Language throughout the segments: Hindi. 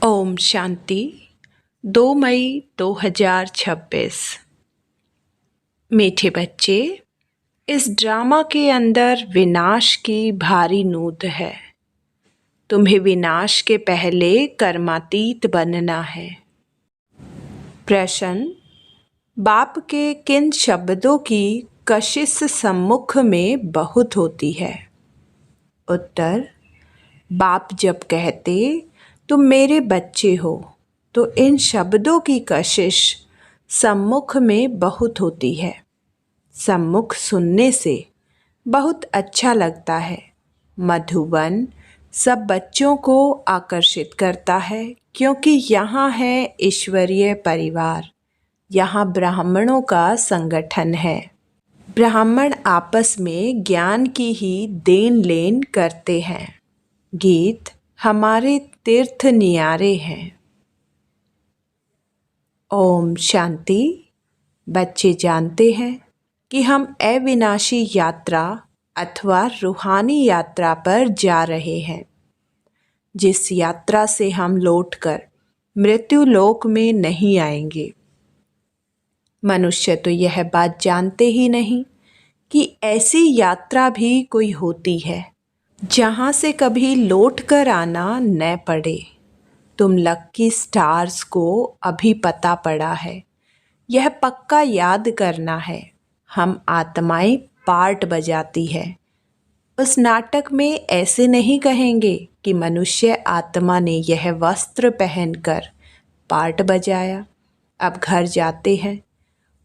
ओम शांति। 2 मई 2026। मीठे बच्चे, इस ड्रामा के अंदर विनाश की भारी नोट है। तुम्हें विनाश के पहले कर्मातीत बनना है। प्रश्न: बाप के किन शब्दों की कशिश सम्मुख में बहुत होती है? उत्तर: बाप जब कहते तुम मेरे बच्चे हो तो इन शब्दों की कशिश सम्मुख में बहुत होती है। सम्मुख सुनने से बहुत अच्छा लगता है। मधुबन सब बच्चों को आकर्षित करता है क्योंकि यहाँ है ईश्वरीय परिवार। यहाँ ब्राह्मणों का संगठन है। ब्राह्मण आपस में ज्ञान की ही देन लेन करते हैं। गीत हमारे तीर्थ नियारे हैं। ओम शांति। बच्चे जानते हैं कि हम अविनाशी यात्रा अथवा रूहानी यात्रा पर जा रहे हैं, जिस यात्रा से हम लौटकर मृत्यु लोक में नहीं आएंगे। मनुष्य तो यह बात जानते ही नहीं कि ऐसी यात्रा भी कोई होती है जहाँ से कभी लौट कर आना न पड़े। तुम लक्की स्टार्स को अभी पता पड़ा है, यह पक्का याद करना है। हम आत्माएं पार्ट बजाती है। उस नाटक में ऐसे नहीं कहेंगे कि मनुष्य आत्मा ने यह वस्त्र पहनकर पार्ट बजाया, अब घर जाते हैं।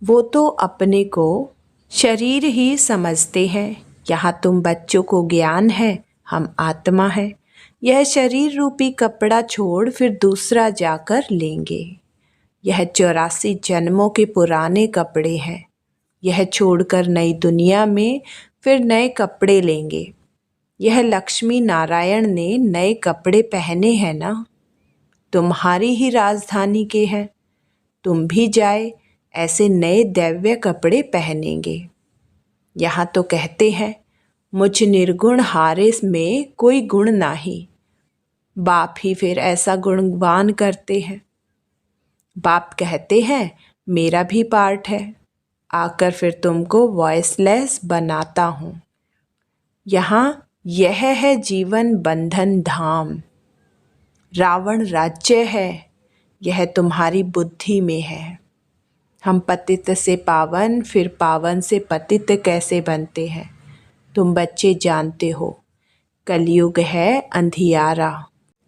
वो तो अपने को शरीर ही समझते हैं। यहाँ तुम बच्चों को ज्ञान है, हम आत्मा है। यह शरीर रूपी कपड़ा छोड़ फिर दूसरा जाकर लेंगे। यह 84 जन्मों के पुराने कपड़े हैं। यह छोड़कर नई दुनिया में फिर नए कपड़े लेंगे। यह लक्ष्मी नारायण ने नए कपड़े पहने हैं ना, तुम्हारी ही राजधानी के हैं। तुम भी जाए ऐसे नए दैव्य कपड़े पहनेंगे। यहाँ तो कहते हैं मुझ निर्गुण हारिस में कोई गुण नाही। बाप ही फिर ऐसा गुणगान करते हैं। बाप कहते हैं मेरा भी पार्ट है, आकर फिर तुमको वॉइसलेस बनाता हूँ। यहाँ यह है जीवन बंधन धाम। रावण राज्य है, यह तुम्हारी बुद्धि में है। हम पतित से पावन फिर पावन से पतित कैसे बनते हैं, तुम बच्चे जानते हो। कलयुग है अंधियारा।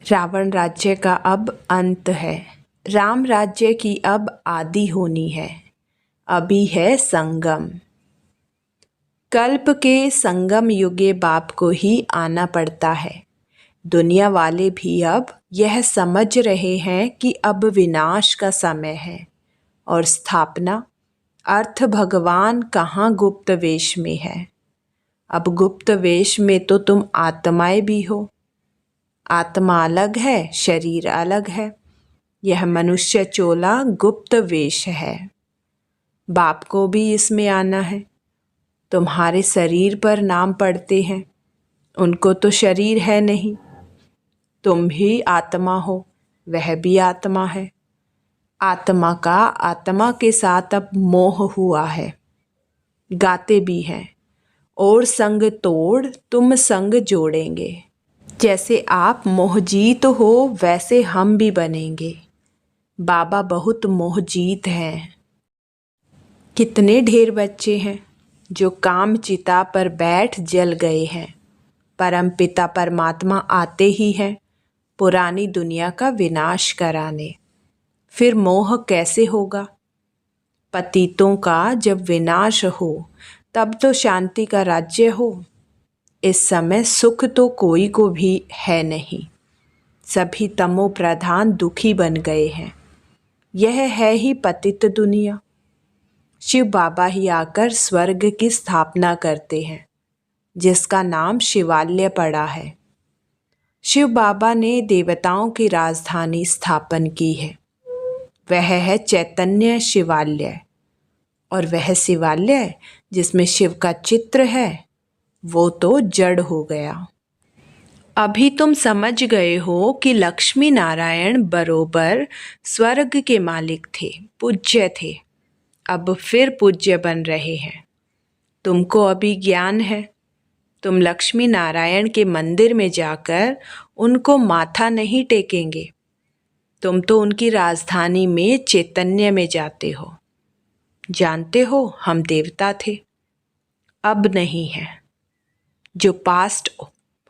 रावण राज्य का अब अंत है। राम राज्य की अब आदि होनी है। अभी है संगम। कल्प के संगम युगे बाप को ही आना पड़ता है। दुनिया वाले भी अब यह समझ रहे हैं कि अब विनाश का समय है और स्थापना अर्थ भगवान कहाँ गुप्त वेश में है। अब गुप्त वेश में तो तुम आत्माएं भी हो। आत्मा अलग है, शरीर अलग है। यह मनुष्य चोला गुप्त वेश है। बाप को भी इसमें आना है। तुम्हारे शरीर पर नाम पढ़ते हैं, उनको तो शरीर है नहीं। तुम भी आत्मा हो, वह भी आत्मा है। आत्मा का आत्मा के साथ अब मोह हुआ है। गाते भी हैं और संग तोड़ तुम संग जोड़ेंगे। जैसे आप मोहजीत हो वैसे हम भी बनेंगे। बाबा बहुत मोहजीत हैं। कितने ढेर बच्चे हैं जो काम चिता पर बैठ जल गए हैं। परम पिता परमात्मा आते ही हैं पुरानी दुनिया का विनाश कराने। फिर मोह कैसे होगा? पतितों का जब विनाश हो तब तो शांति का राज्य हो। इस समय सुख तो कोई को भी है नहीं। सभी तमो प्रधान दुखी बन गए हैं। यह है ही पतित दुनिया। शिव बाबा ही आकर स्वर्ग की स्थापना करते हैं, जिसका नाम शिवालय पड़ा है। शिव बाबा ने देवताओं की राजधानी स्थापन की है। वह है चैतन्य शिवालय। और वह शिवालय जिसमें शिव का चित्र है वो तो जड़ हो गया। अभी तुम समझ गए हो कि लक्ष्मी नारायण बरोबर स्वर्ग के मालिक थे, पूज्य थे। अब फिर पूज्य बन रहे हैं। तुमको अभी ज्ञान है। तुम लक्ष्मी नारायण के मंदिर में जाकर उनको माथा नहीं टेकेंगे। तुम तो उनकी राजधानी में चैतन्य में जाते हो। जानते हो, हम देवता थे, अब नहीं है। जो पास्ट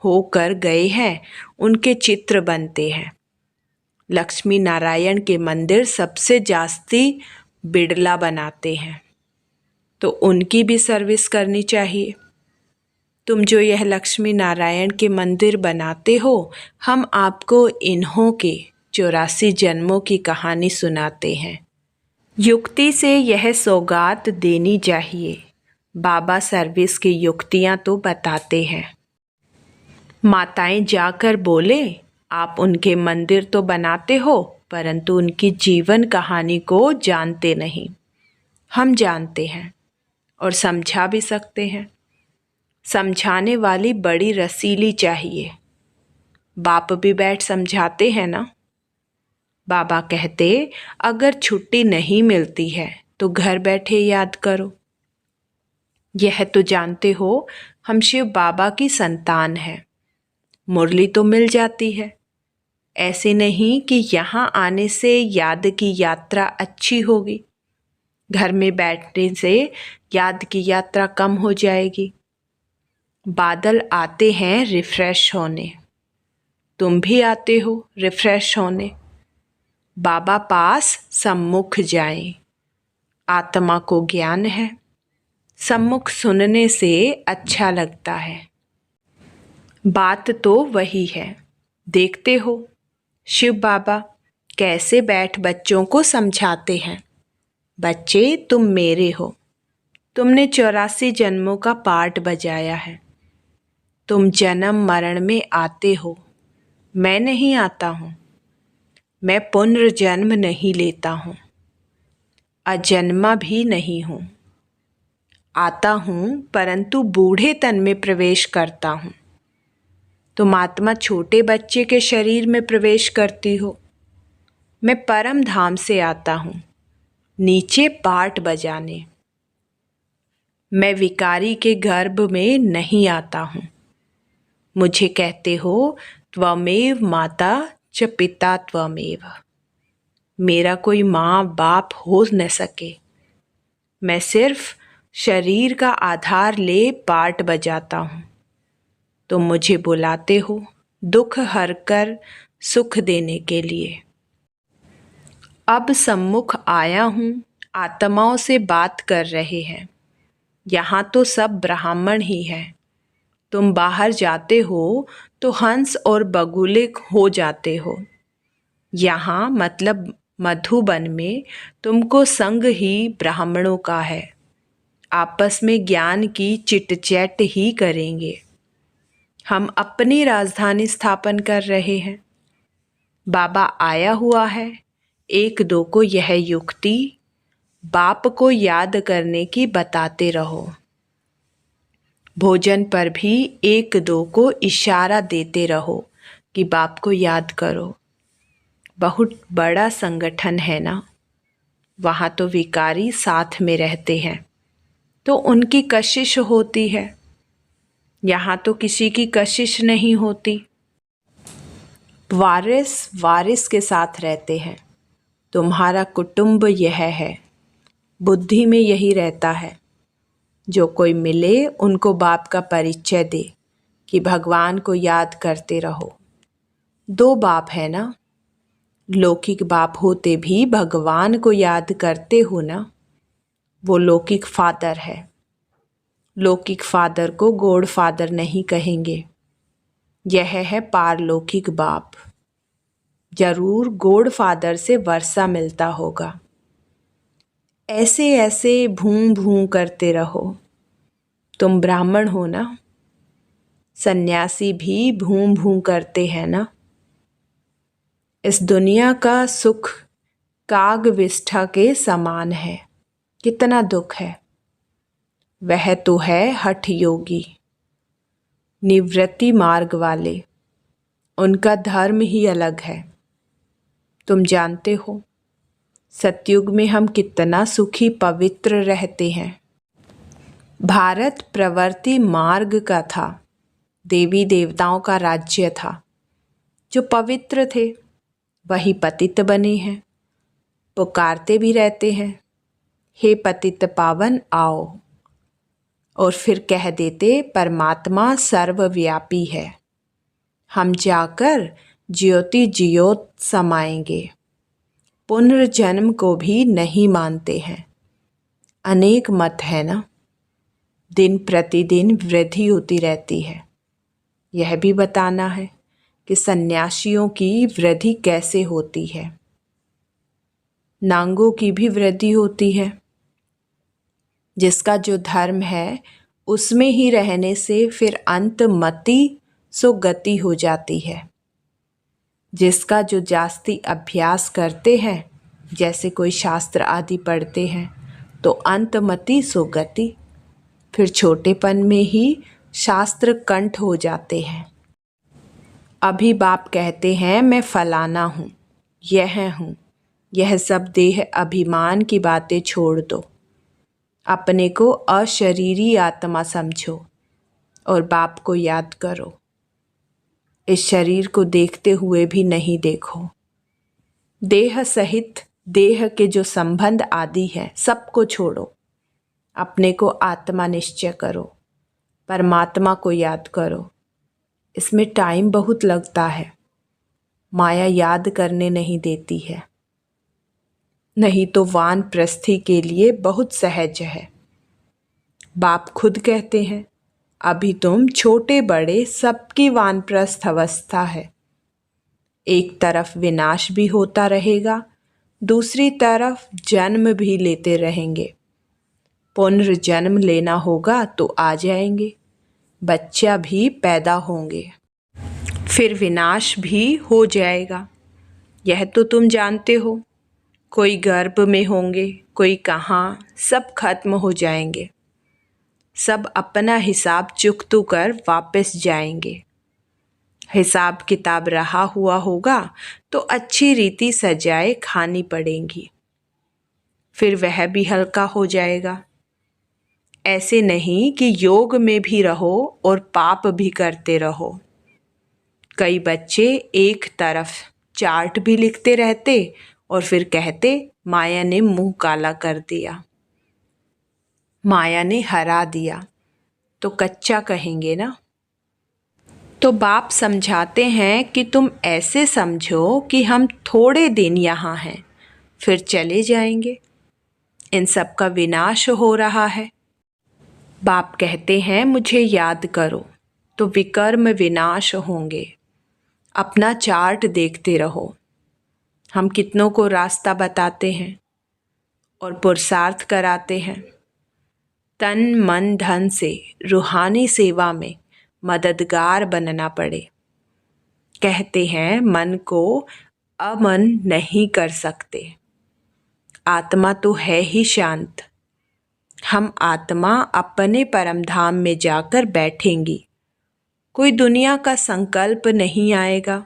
होकर गए हैं उनके चित्र बनते हैं। लक्ष्मी नारायण के मंदिर सबसे जास्ती बिड़ला बनाते हैं, तो उनकी भी सर्विस करनी चाहिए। तुम जो यह लक्ष्मी नारायण के मंदिर बनाते हो, हम आपको इन्हों के 84 जन्मों की कहानी सुनाते हैं। युक्ति से यह सौगात देनी चाहिए। बाबा सर्विस की युक्तियाँ तो बताते हैं। माताएं जाकर बोले, आप उनके मंदिर तो बनाते हो परंतु उनकी जीवन कहानी को जानते नहीं। हम जानते हैं और समझा भी सकते हैं। समझाने वाली बड़ी रसीली चाहिए। बाप भी बैठ समझाते हैं ना। बाबा कहते, अगर छुट्टी नहीं मिलती है तो घर बैठे याद करो। यह तो जानते हो, हम शिव बाबा की संतान हैं। मुरली तो मिल जाती है। ऐसे नहीं कि यहाँ आने से याद की यात्रा अच्छी होगी, घर में बैठने से याद की यात्रा कम हो जाएगी। बादल आते हैं रिफ्रेश होने, तुम भी आते हो रिफ्रेश होने। बाबा पास सम्मुख जाएं। आत्मा को ज्ञान है, सम्मुख सुनने से अच्छा लगता है। बात तो वही है। देखते हो शिव बाबा कैसे बैठ बच्चों को समझाते हैं। बच्चे, तुम मेरे हो। तुमने 84 जन्मों का पाठ बजाया है। तुम जन्म मरण में आते हो, मैं नहीं आता हूँ। मैं पुनर्जन्म नहीं लेता हूँ, अजन्मा भी नहीं हूँ। आता हूँ परंतु बूढ़े तन में प्रवेश करता हूँ। तुम आत्मा छोटे बच्चे के शरीर में प्रवेश करती हो। मैं परम धाम से आता हूँ, नीचे पाठ बजाने। मैं विकारी के गर्भ में नहीं आता हूँ। मुझे कहते हो, त्वमेव माता च पिता त्वमेव। मेरा कोई माँ बाप हो न सके। मैं सिर्फ शरीर का आधार ले पाठ बजाता हूँ। तुम मुझे बुलाते हो दुख हर कर सुख देने के लिए। अब सम्मुख आया हूँ, आत्माओं से बात कर रहे हैं। यहाँ तो सब ब्राह्मण ही हैं। तुम बाहर जाते हो तो हंस और बगुले हो जाते हो। यहाँ मतलब मधुबन में तुमको संग ही ब्राह्मणों का है। आपस में ज्ञान की चिटचैट ही करेंगे। हम अपनी राजधानी स्थापन कर रहे हैं। बाबा आया हुआ है। एक दो को यह युक्ति बाप को याद करने की बताते रहो। भोजन पर भी एक दो को इशारा देते रहो कि बाप को याद करो। बहुत बड़ा संगठन है ना, वहाँ तो विकारी साथ में रहते हैं तो उनकी कशिश होती है। यहाँ तो किसी की कशिश नहीं होती। वारिस के साथ रहते हैं। तुम्हारा कुटुंब यह है। बुद्धि में यही रहता है। जो कोई मिले उनको बाप का परिचय दे कि भगवान को याद करते रहो। 2 बाप है ना। लौकिक बाप होते भी भगवान को याद करते हो ना, वो लौकिक फादर है। लौकिक फादर को गॉड फादर नहीं कहेंगे। यह है पारलौकिक बाप। जरूर गॉड फादर से वर्षा मिलता होगा। ऐसे ऐसे भूं भूं करते रहो। तुम ब्राह्मण हो ना, सन्यासी भी भूं भूं करते हैं ना। इस दुनिया का सुख काग विष्ठा के समान है। कितना दुख है। वह तो है हठ योगी, निवृत्ति मार्ग वाले। उनका धर्म ही अलग है। तुम जानते हो, सतयुग में हम कितना सुखी पवित्र रहते हैं। भारत प्रवृत्ति मार्ग का था, देवी देवताओं का राज्य था। जो पवित्र थे वही पतित बने हैं, पुकारते भी रहते हैं, हे पतित पावन आओ, और फिर कह देते परमात्मा सर्वव्यापी है, हम जाकर ज्योति ज्योत समाएंगे। पुनर्जन्म को भी नहीं मानते हैं। अनेक मत है ना, दिन प्रतिदिन वृद्धि होती रहती है। यह भी बताना है कि सन्यासियों की वृद्धि कैसे होती है। नांगों की भी वृद्धि होती है। जिसका जो धर्म है उसमें ही रहने से फिर अंत मति सो गति हो जाती है। जिसका जो जास्ती अभ्यास करते हैं, जैसे कोई शास्त्र आदि पढ़ते हैं, तो अंतमति सो गति, फिर छोटेपन में ही शास्त्र कंठ हो जाते हैं। अभी बाप कहते हैं मैं फलाना हूँ, यह सब देह अभिमान की बातें छोड़ दो, अपने को अशरीरी आत्मा समझो और बाप को याद करो। इस शरीर को देखते हुए भी नहीं देखो। देह सहित देह के जो संबंध आदि है सबको छोड़ो, अपने को आत्मा निश्चय करो, परमात्मा को याद करो। इसमें टाइम बहुत लगता है, माया याद करने नहीं देती है। नहीं तो वानप्रस्थी के लिए बहुत सहज है। बाप खुद कहते हैं अभी तुम छोटे बड़े सबकी वानप्रस्थ अवस्था है। एक तरफ विनाश भी होता रहेगा, दूसरी तरफ जन्म भी लेते रहेंगे। पुनर्जन्म लेना होगा तो आ जाएंगे, बच्चा भी पैदा होंगे, फिर विनाश भी हो जाएगा। यह तो तुम जानते हो। कोई गर्भ में होंगे, कोई कहाँ, सब खत्म हो जाएंगे। सब अपना हिसाब चुकतू कर वापस जाएंगे। हिसाब किताब रहा हुआ होगा तो अच्छी रीति सजाए खानी पड़ेंगी, फिर वह भी हल्का हो जाएगा। ऐसे नहीं कि योग में भी रहो और पाप भी करते रहो। कई बच्चे एक तरफ चार्ट भी लिखते रहते और फिर कहते माया ने मुंह काला कर दिया, माया ने हरा दिया, तो कच्चा कहेंगे ना। तो बाप समझाते हैं कि तुम ऐसे समझो कि हम थोड़े दिन यहाँ हैं, फिर चले जाएंगे। इन सब का विनाश हो रहा है। बाप कहते हैं मुझे याद करो तो विकर्म विनाश होंगे। अपना चार्ट देखते रहो। हम कितनों को रास्ता बताते हैं और पुरुषार्थ कराते हैं। तन मन धन से रूहानी सेवा में मददगार बनना पड़े। कहते हैं मन को अमन नहीं कर सकते। आत्मा तो है ही शांत। हम आत्मा अपने परमधाम में जाकर बैठेंगी। कोई दुनिया का संकल्प नहीं आएगा।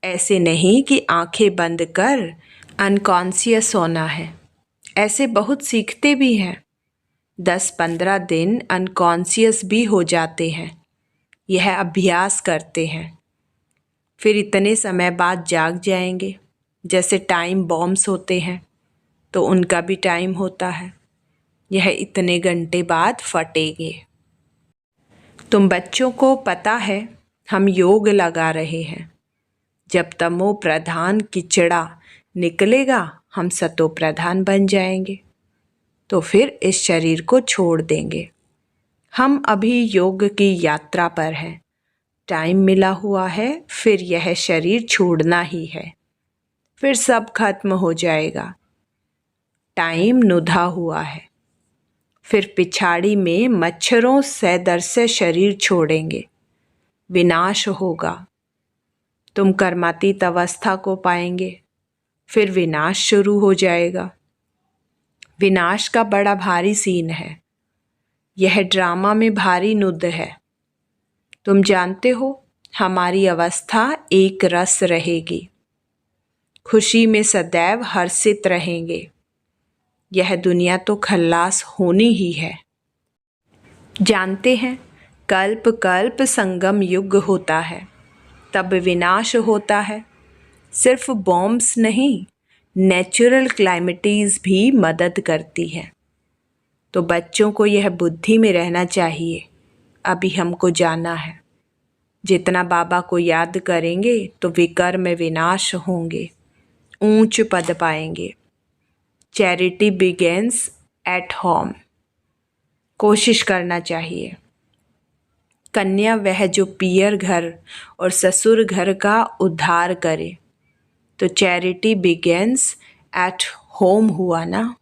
ऐसे नहीं कि आंखें बंद कर अनकॉन्शियस होना है। ऐसे बहुत सीखते भी हैं। 10-15 दिन अनकॉन्शियस भी हो जाते हैं। यह अभ्यास करते हैं। फिर इतने समय बाद जाग जाएंगे। जैसे टाइम बॉम्ब्स होते हैं तो उनका भी टाइम होता है। यह इतने घंटे बाद फटेंगे। तुम बच्चों को पता है हम योग लगा रहे हैं। जब तमो प्रधान किचड़ा निकलेगा हम सतो प्रधान बन जाएंगे, तो फिर इस शरीर को छोड़ देंगे। हम अभी योग की यात्रा पर हैं। टाइम मिला हुआ है, फिर यह शरीर छोड़ना ही है, फिर सब खत्म हो जाएगा। टाइम नुधा हुआ है। फिर पिछाड़ी में मच्छरों से दर से शरीर छोड़ेंगे। विनाश होगा। तुम कर्मातीत अवस्था को पाएंगे, फिर विनाश शुरू हो जाएगा। विनाश का बड़ा भारी सीन है। यह ड्रामा में भारी नुद है। तुम जानते हो हमारी अवस्था एक रस रहेगी। खुशी में सदैव हर्षित रहेंगे। यह दुनिया तो खल्लास होनी ही है। जानते हैं, कल्प कल्प संगम युग होता है, तब विनाश होता है। सिर्फ बॉम्ब्स नहीं, नेचुरल क्लाइमिटीज़ भी मदद करती है। तो बच्चों को यह बुद्धि में रहना चाहिए, अभी हमको जाना है। जितना बाबा को याद करेंगे तो विकर्म विनाश होंगे, ऊंच पद पाएंगे। Charity begins at home. कोशिश करना चाहिए। कन्या वह जो पियर घर और ससुर घर का उद्धार करे, तो चैरिटी बिगेन्स एट होम हुआ ना।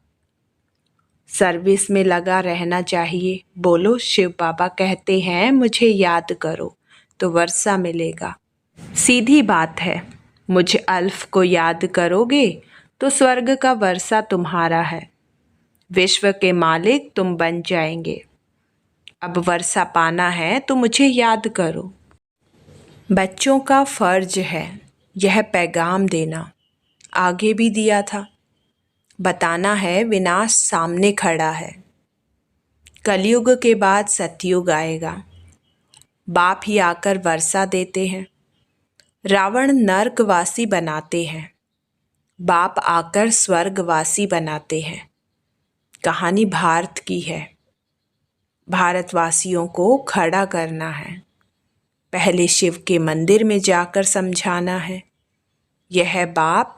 सर्विस में लगा रहना चाहिए। बोलो, शिव बाबा कहते हैं मुझे याद करो तो वर्षा मिलेगा। सीधी बात है, मुझ अल्फ को याद करोगे तो स्वर्ग का वर्षा तुम्हारा है। विश्व के मालिक तुम बन जाएंगे। अब वर्षा पाना है तो मुझे याद करो। बच्चों का फर्ज है यह पैगाम देना। आगे भी दिया था, बताना है विनाश सामने खड़ा है। कलयुग के बाद सतयुग आएगा। बाप ही आकर वर्षा देते हैं। रावण नरकवासी बनाते हैं, बाप आकर स्वर्गवासी बनाते हैं। कहानी भारत की है। भारतवासियों को खड़ा करना है। पहले शिव के मंदिर में जाकर समझाना है, यह बाप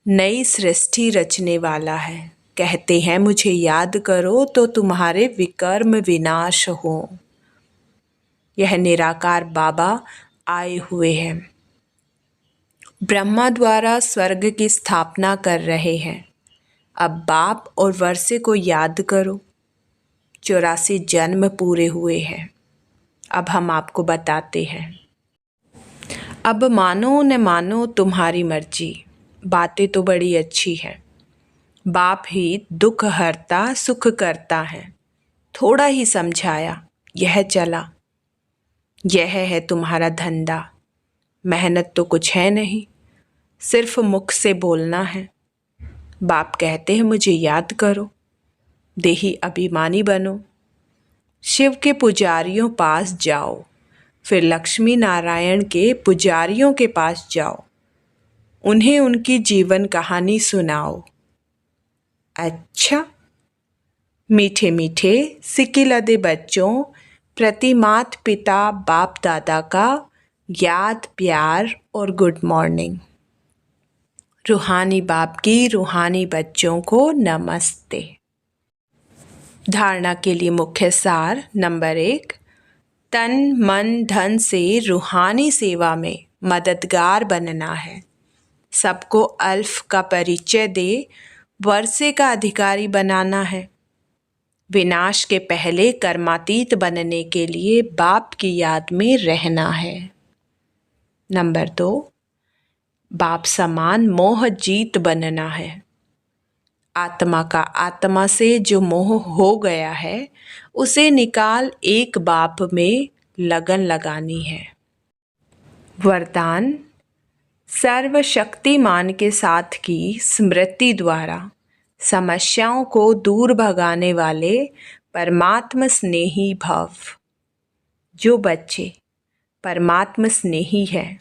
नई सृष्टि रचने वाला है। कहते हैं मुझे याद करो तो तुम्हारे विकर्म विनाश हो। यह निराकार बाबा आए हुए हैं। ब्रह्मा द्वारा स्वर्ग की स्थापना कर रहे हैं। अब बाप और वर्षे को याद करो। 84 जन्म पूरे हुए हैं। अब हम आपको बताते हैं। अब मानो न मानो तुम्हारी मर्जी। बातें तो बड़ी अच्छी हैं। बाप ही दुख हरता सुख करता है। थोड़ा ही समझाया, यह चला। यह है तुम्हारा धंधा। मेहनत तो कुछ है नहीं, सिर्फ मुख से बोलना है। बाप कहते हैं मुझे याद करो, देही अभिमानी बनो। शिव के पुजारियों पास जाओ, फिर लक्ष्मी नारायण के पुजारियों के पास जाओ। उन्हें उनकी जीवन कहानी सुनाओ। अच्छा, मीठे मीठे सिकिलदे बच्चों प्रति माता पिता बाप दादा का याद प्यार और गुड मॉर्निंग। रूहानी बाप की रूहानी बच्चों को नमस्ते। धारणा के लिए मुख्य सार नंबर 1, तन मन धन से रूहानी सेवा में मददगार बनना है। सबको अल्फ का परिचय दे वर्षे का अधिकारी बनाना है। विनाश के पहले कर्मातीत बनने के लिए बाप की याद में रहना है। नंबर 2, बाप समान मोह जीत बनना है। आत्मा का आत्मा से जो मोह हो गया है उसे निकाल एक बाप में लगन लगानी है। वरदान, सर्वशक्तिमान के साथ की स्मृति द्वारा समस्याओं को दूर भगाने वाले परमात्मा स्नेही भव। जो बच्चे परमात्मा स्नेही हैं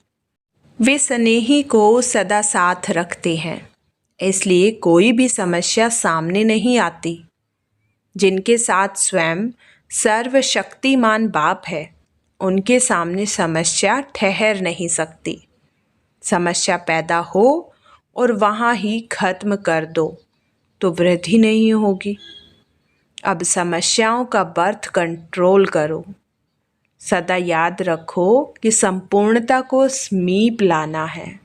वे स्नेही को सदा साथ रखते हैं, इसलिए कोई भी समस्या सामने नहीं आती। जिनके साथ स्वयं सर्वशक्तिमान बाप है उनके सामने समस्या ठहर नहीं सकती। समस्या पैदा हो और वहाँ ही खत्म कर दो तो वृद्धि नहीं होगी। अब समस्याओं का बर्थ कंट्रोल करो। सदा याद रखो कि संपूर्णता को समीप लाना है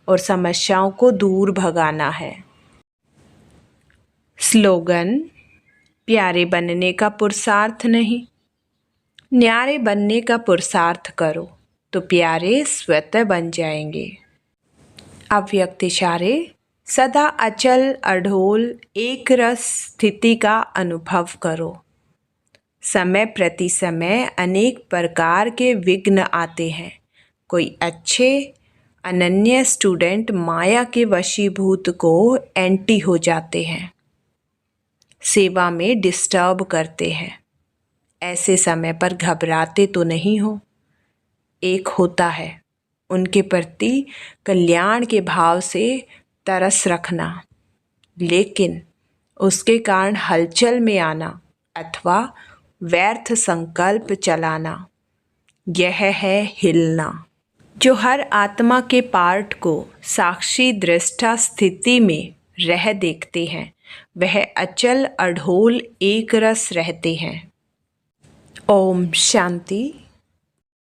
और समस्याओं को दूर भगाना है। स्लोगन, प्यारे बनने का पुरुषार्थ नहीं, न्यारे बनने का पुरुषार्थ करो तो प्यारे स्वतः बन जाएंगे। अव्यक्त इशारे, सदा अचल अढोल एक रस स्थिति का अनुभव करो। समय प्रति समय अनेक प्रकार के विघ्न आते हैं, कोई अच्छे अनन्य स्टूडेंट माया के वशीभूत को एंटी हो जाते हैं, सेवा में डिस्टर्ब करते हैं। ऐसे समय पर घबराते तो नहीं हो। एक होता है उनके प्रति कल्याण के भाव से तरस रखना, लेकिन उसके कारण हलचल में आना अथवा व्यर्थ संकल्प चलाना, यह है हिलना। जो हर आत्मा के पार्ट को साक्षी दृष्टा स्थिति में रह देखते हैं, वह अचल अढोल एक रस रहते हैं। ओम शांति।